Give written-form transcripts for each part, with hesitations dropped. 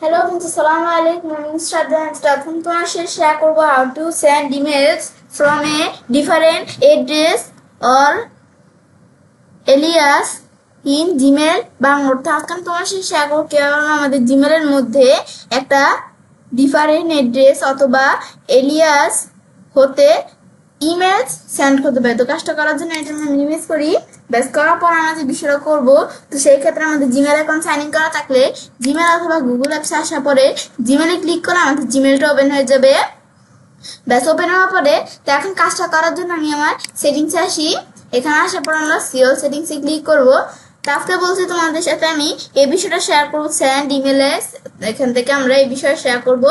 Hello friends, Assalamu alaikum. My name is Shraddha and এখন তোমার সাথে শেয়ার করব how to send emails from a different address or alias in Gmail Bangla. এখন তোমার সাথে share করব কিভাবে আমাদের Gmail এর মধ্যে একটা different address অথবা alias হতে ইমেজ সেন্ড করতে পারি। তো কাজটা করার জন্য এটা আমি মিনিমাইজ করি। ব্যাস করার পর আমরা যে বিষয়টা করব, তো সেই ক্ষেত্রে আমাদের জিমেল অ্যাকাউন্ট সাইন ইন করা থাকলে জিমেল অথবা গুগল অ্যাপসে আসার পরে জিমেলে ক্লিক করে আমাদের জিমেলটা ওপেন হয়ে যাবে। ব্যাস ওপেন হওয়ার পরে তো এখন কাজটা করার জন্য আমি আমার সেটিংসে আসি। এখানে আসার পর আমরা সিওল সেটিংসে ক্লিক করব। তারপরে বলছি তোমাদের সাথে আমি এই বিষয়টা শেয়ার করবো সেন্ড ইমেলস। এখান থেকে আমরা এই বিষয়ে শেয়ার করব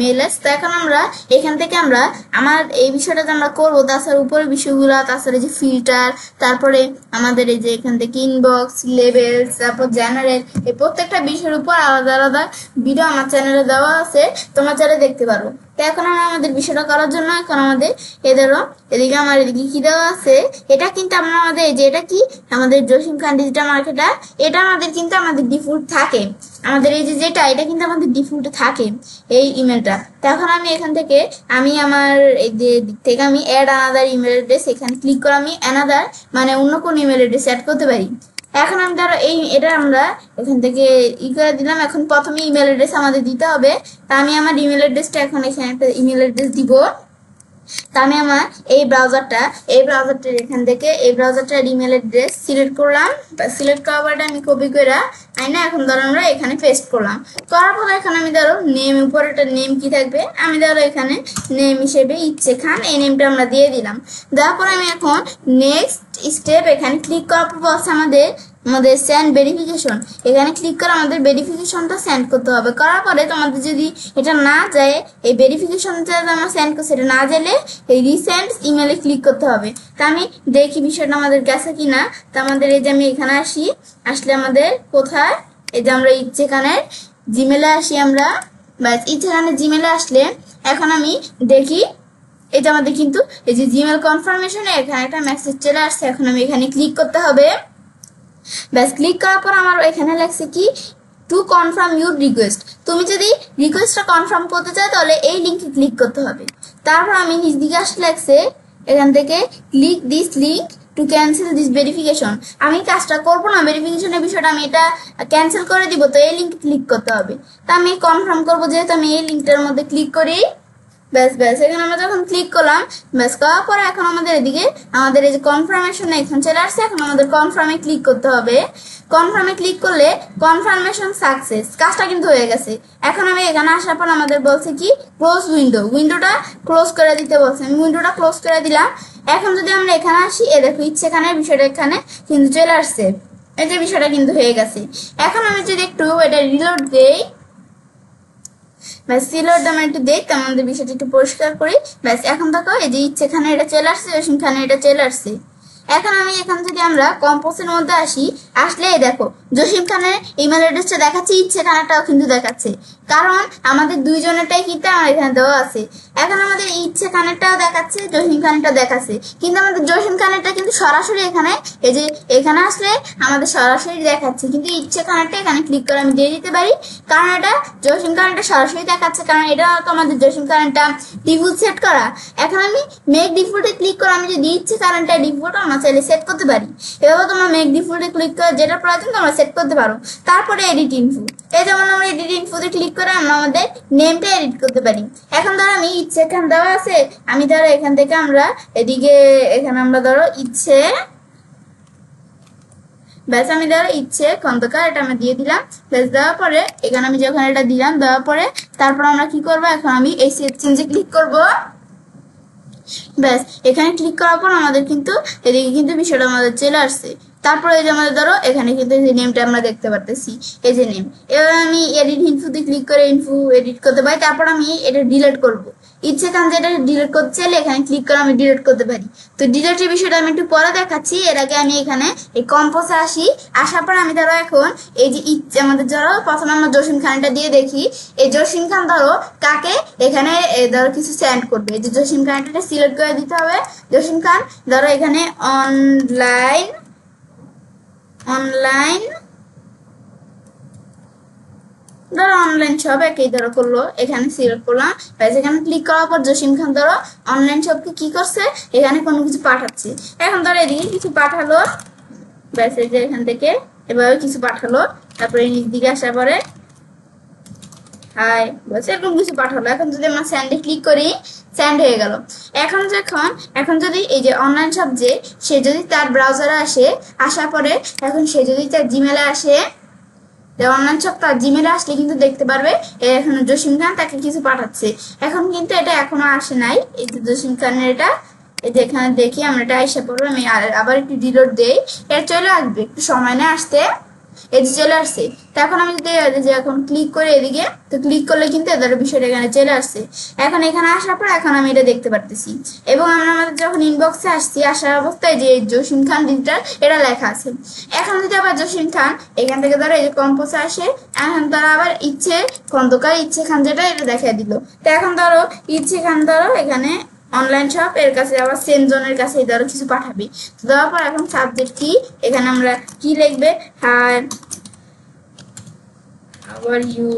মেইলস। তো এখন আমরা এখান থেকে আমরা আমার এই বিষয়টা যে আমরা করবো তাছাড়া উপরের বিষয়গুলো, তাছাড়া যে ফিল্টার, তারপরে আমাদের এই যে এখান থেকে ইনবক্স, লেবেলস, তারপর জেনারেল, এই প্রত্যেকটা বিষয়ের উপর আলাদা আলাদা ভিডিও আমার চ্যানেলে দেওয়া আছে, তোমার চ্যানেলে দেখতে পারো। তো এখন আমরা আমাদের বিষয়টা করার জন্য এখন আমাদের এদেরও এদিকে আমার এদিকে কি দেওয়া আছে, এটা কিন্তু আমরা আমাদের এই যে এটা কি আমাদের জসিম খান ডিজিটাল মার্কেটার, এটা আমাদের কিন্তু আমাদের ডিফল্ট থাকে। আমাদের এই যে যেটা এটা কিন্তু আমাদের ডিফল্টে থাকে এই ইমেলটা। তো এখন আমি এখান থেকে আমি আমার এই যে দিক থেকে আমি অ্যাড আনাদার ইমেল অ্যাড্রেস, এখানে ক্লিক করে আমি অ্যানাদার মানে অন্য কোন ইমেল অ্যাড্রেস অ্যাড করতে পারি। এখন আমি ধরো এটা আমরা এখান থেকে করে দিলাম। এখন প্রথমে ইমেল অ্যাড্রেস আমাদের দিতে হবে। তা আমি আমার ইমেল অ্যাড্রেসটা এখন এখানে একটা ইমেল অ্যাড্রেস দিব। তা আমি আমার এই ব্রাউজারটার এখান থেকে এই ব্রাউজারটার ইমেল অ্যাড্রেস সিলেক্ট করলাম। সিলেক্ট করার পরে আমি কপি করে আইনা এখন ধরো আমরা এখানে পেস্ট করলাম। করার পরে এখানে আমি ধরো নেম, উপরে একটা নেম কি থাকবে, আমি ধরো এখানে নেম হিসেবে ইচ্ছে খান এই নেমটা আমরা দিয়ে দিলাম। দেওয়ার পরে আমি এখন নেক্সট স্টেপ এখানে ক্লিক করার পর বলছে আমাদের সেন্ড ভেরিফিকেশন, এখানে ক্লিক করে আমাদের ভেরিফিকেশনটা সেন্ড করতে হবে। করার পরে তোমাদের যদি এটা না যায়, এই ভেরিফিকেশনটা আমরা সেন্ড করছি এটা না গেলে এই রিসেন্ট ইমেলে ক্লিক করতে হবে। তা আমি দেখি বিষয়টা আমাদের গেছে কিনা। তা আমাদের এই যে আমি এখানে আসলে আমাদের কোথায় এই যে আমরা ইচ্ছেখানের জিমেলে আসি আমরা। ব্যাস ইচ্ছেখানের জিমেলে আসলে এখন আমি দেখি এটা আমাদের কিন্তু এই যে জিমেল কনফার্মেশনে এখানে একটা মেসেজ চলে আসছে। এখন আমি এখানে ক্লিক করতে হবে। ব্যাস ক্লিক করার পর আমার এখানে লাগছে কি টু কনফার্ম ইউর রিকোয়েস্ট। তুমি যদি রিকোয়েস্টটা কনফার্ম করতে চাও তাহলে এই লিঙ্কে ক্লিক করতে হবে। তারপর আমি নিচ দিকে আসলে লাগছে এখান থেকে click this link to cancel this verification. আমি কাজটা করবো না, ভেরিফিকেশনের বিষয়টা আমি এটা ক্যান্সেল করে দিব, তো এই লিঙ্কে ক্লিক করতে হবে। তা আমি কনফার্ম করবো যেহেতু আমি এই লিঙ্কটার মধ্যে ক্লিক করি। ব্যাস এখানে আমরা যখন ক্লিক করলাম, ব্যাস করার পরে এখন আমাদের এদিকে আমাদের এই যে কনফার্মেশন এখানে চলে আসছে। এখন আমাদের কনফার্মে ক্লিক করতে হবে। কনফার্মে ক্লিক করলে কনফার্মেশন সাকসেস, কাজটা কিন্তু হয়ে গেছে। এখন আমি এখানে আসার পর আমাদের বলছে কি ক্লোজ উইন্ডোটা ক্লোজ করে দিতে বলছে। আমি উইন্ডোটা ক্লোজ করে দিলাম। এখন যদি আমরা এখানে আসি, দেখো ইচ্ছেখানের বিষয়টা এখানে কিন্তু চলে আসছে, এই যে বিষয়টা কিন্তু হয়ে গেছে। এখন আমি যদি একটু এটা রিলোড দেই, ব্যাস রিলোডটা আমরা একটু দেখতাম আমাদের বিষয়টা একটু পরিষ্কার করি। ব্যাস এখন দেখো এই যে ইচ্ছেখানে এটা চলে আসছে, জসিমখানে এটা চলে আসছে। এখন আমি এখান থেকে আমরা কম্পোজের মধ্যে আসলে দেখো জসিম খানের ইমেল অ্যাড্রেসটা দেখাচ্ছে, ইচ্ছেখানাটাও কিন্তু দেখাচ্ছে, কারণ আমাদের দুইজনেরটাই কিন্তু আমার এখানে দেওয়া আছে। এখন আমাদের ইচ্ছে খানেরটাও দেখাচ্ছে, জসিম খানেরটাও দেখাচ্ছে, কিন্তু আমাদের জসিম খানেরটা কিন্তু সরাসরি এখানে এই যে এখানে আসলে আমাদের সরাসরি দেখাচ্ছে, কিন্তু ইচ্ছে খানেরটা এখানে ক্লিক করে আমি দিয়ে দিতে পারি, কারণ এটা জসিম খানেরটা সরাসরি দেখাচ্ছে, কারণ এটা তো আমাদের জসিম খানেরটা ডিফল্ট সেট করা। এখন আমি মেক ডিফল্টে ক্লিক করে আমি যদি ইচ্ছে খানেরটা ডিফল্ট আমরা চাইলে সেট করতে পারি। এভাবে তোমরা মেক ডিফল্টে ক্লিক করে যেটা প্রয়োজন তোমরা সেট করতে পারো। তারপরে এডিট ইনফো, এই যেমন আমরা এডিট ইনফোতে ক্লিক করে আমরা আমাদের নেমটা এডিট করতে পারি। এখন ধরো আমি ইচ্ছে এখানে দেওয়া আছে, আমি ধরো এখান থেকে আমরা এদিকে এখানে আমরা ধরো ইচ্ছে, ব্যাস আমি ধরো ইচ্ছে খন্দকার এটা আমি দিয়ে দিলাম। ব্যাস দেওয়ার পরে এখানে আমি যখন এটা দিলাম, দেওয়ার পরে তারপর আমরা কি করবো, এখন আমি এই সেভ চেঞ্জে ক্লিক করবো। ব্যাস এখানে ক্লিক করার পর আমাদের কিন্তু এদিকে কিন্তু বিষয়টা আমাদের চলে আসছে। তারপরে এই যে আমাদের ধরো এখানে কিন্তু এই যে নেমটা আমরা দেখতে পারতেছি, এই যে নেম। এবার আমি এডিট ইনফোতে ক্লিক করে ইনফো এডিট করতে পারি। তারপর আমি এটা ডিলিট করবো, ইচ্ছে খান যেটা ডিলিট করতে চাইলে এখানে ক্লিক করে আমি ডিলিট করতে পারি। তো ডিলিটের বিষয়টা আমি একটু পরে দেখাচ্ছি। এর আগে আমি এখানে এই কম্পোজে আসার পর আমি ধরো এখন এই যে ইচ্ছে আমাদের ধরো প্রথমে আমরা জসিম খানটা দিয়ে দেখি, এই জসিম খান ধরো কাকে এখানে ধরো কিছু সেন্ড করবে, এই যে জসিম খানটা সিলেক্ট করে দিতে হবে। জসিম খান ধরো এখানে অনলাইন ধরো অনলাইন শপ একই ধরো করলো, এখানে সিলেক্ট করলাম, এখানে ক্লিক করার পর জসিম খান ধরো অনলাইন শপকে কি করছে, এখানে কোনো কিছু পাঠাচ্ছে। এখন ধরো এদিকে কিছু পাঠালো, ব্যাস এই যে এখান থেকে এভাবে কিছু পাঠালো, তারপরে নিচ দিকে আসার পরে হাই বাস এরকম কিছু পাঠালো। এখন যদি আমরা স্যান্ডে ক্লিক করি, স্যান্ড হয়ে গেল। এখন যদি এই যে অনলাইন শপ যে সে যদি তার ব্রাউজারে আসে, আসার পরে এখন সে যদি তার জিমেলে আসে, অনলাইন শপ তার জিমেলে আসলে কিন্তু দেখতে পারবে এখন জসিম খান তাকে কিছু পাঠাচ্ছে। এখন কিন্তু এটা এখনো আসে নাই, এই যে জসিম খানের এটা, এই যে এখানে দেখি আমরা এটা আইসা পড়বো, আমি আবার একটু ডিলিট দেই, এটা চলে আসবে, একটু সময় না আসতে, এই যে চলে আসছে। তো এখন আমি যদি যে এখন ক্লিক করে এদিকে, তো ক্লিক করলে কিন্তু এদের বিষয়টা এখানে চলে আসছে। এখন এখানে আসার পর এখন আমি এটা দেখতে পারতেছি, এবং আমরা আমাদের যখন ইনবক্সে আসছি, আসার অবস্থায় যে জসিম খান ডিজিটাল এটা লেখা আছে। এখন যদি আবার জসিম খান এখান থেকে ধরো এই যে কম্পোজে আসে, এখন তারা আবার ইচ্ছে খন্দকার ইচ্ছে খান যেটা এটা দেখা দিল। তো এখন ধরো ইচ্ছে খান ধরো এখানে অনলাইন শপ এর কাছে আবার সেম জনের কাছে ধরো কিছু পাঠাবে। তো দেওয়ার পর এখন সাবজেক্ট কি, এখানে আমরা কি লিখবে, হাই আবার ইউ,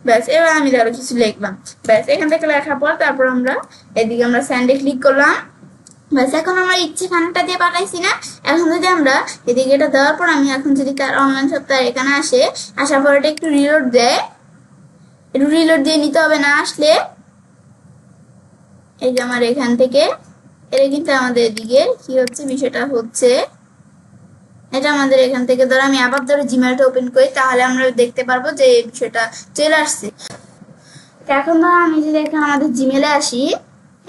ব্যাস এবার আমি ধরো কিছু লিখলাম, ব্যাস এখান থেকে লেখার পর তারপর আমরা এদিকে আমরা স্যান্ডে ক্লিক করলাম, ব্যাস এখন আমরা ইচ্ছে খানটা দিয়ে পাঠাইছি না। এখন যদি আমরা এদিকে এটা দেওয়ার পর আমি এখন যদি তার অনলাইন শপ তার এখানে আসে, আসার পর এটা একটু রিলোড দেয়, একটু রিলোড দিয়ে নিতে হবে, না আসলে এই যে আমার এখান থেকে এটা কিন্তু আমাদের এদিকে কি হচ্ছে, বিষয়টা হচ্ছে এটা আমাদের এখান থেকে ধরো আমি আবার ধরো জিমেলটা ওপেন করি, তাহলে আমরা দেখতে পারবো যে এই বিষয়টা চলে আসছে। এখন ধরো আমি যদি এখানে আমাদের জিমেলে আসি,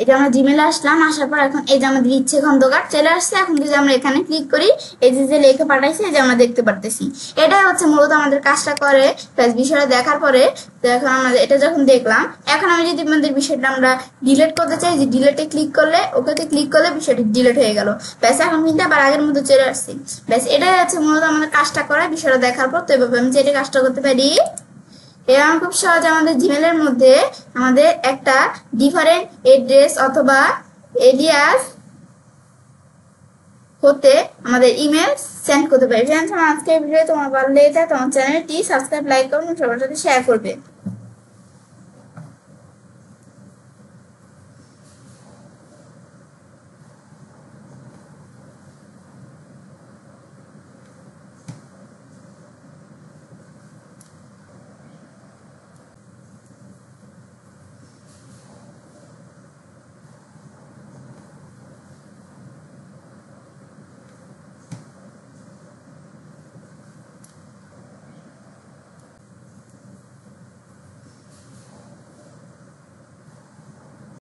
এটা আমরা জিমেলে আসলাম, আসার পর এখন এই যে আমাদের ইচ্ছে খন্দকার চলে আসছে। এখন যদি আমরা এখানে ক্লিক করি, এই যে লেখা পাঠাইছে এই যে আমরা দেখতে পারতেছি, এটাই হচ্ছে মূলত আমাদের কাজটা করে। প্লাস বিষয়টা দেখার পরে তো এখন আমাদের এটা যখন দেখলাম, এখন আমি যদি আমাদের বিষয়টা আমরা ডিলিট করতে চাই, যে ডিলিটে ক্লিক করলে, ওকেতে ক্লিক করলে বিষয়টা ডিলিট হয়ে গেল, ব্যাস এখন কিন্তু আবার আগের মতো চলে আসছে। ব্যাস এটাই হচ্ছে মূলত আমাদের কাজটা করে বিষয়টা দেখার পর। তো এভাবে আমি যে এটা কাজটা করতে পারি, এরকম খুব সহজ আমাদের জিমেলের মধ্যে আমাদের একটা ডিফারেন্ট এড্রেস অথবা এলিয়াস হতে আমাদের ইমেল সেন্ড করতে পারি। ফ্রেন্ডস, আমার আজকের ভিডিও তোমার ভালো লেগে থাকে তোমার চ্যানেলটি সাবস্ক্রাইব, লাইক করুন, সবার সাথে শেয়ার করবে।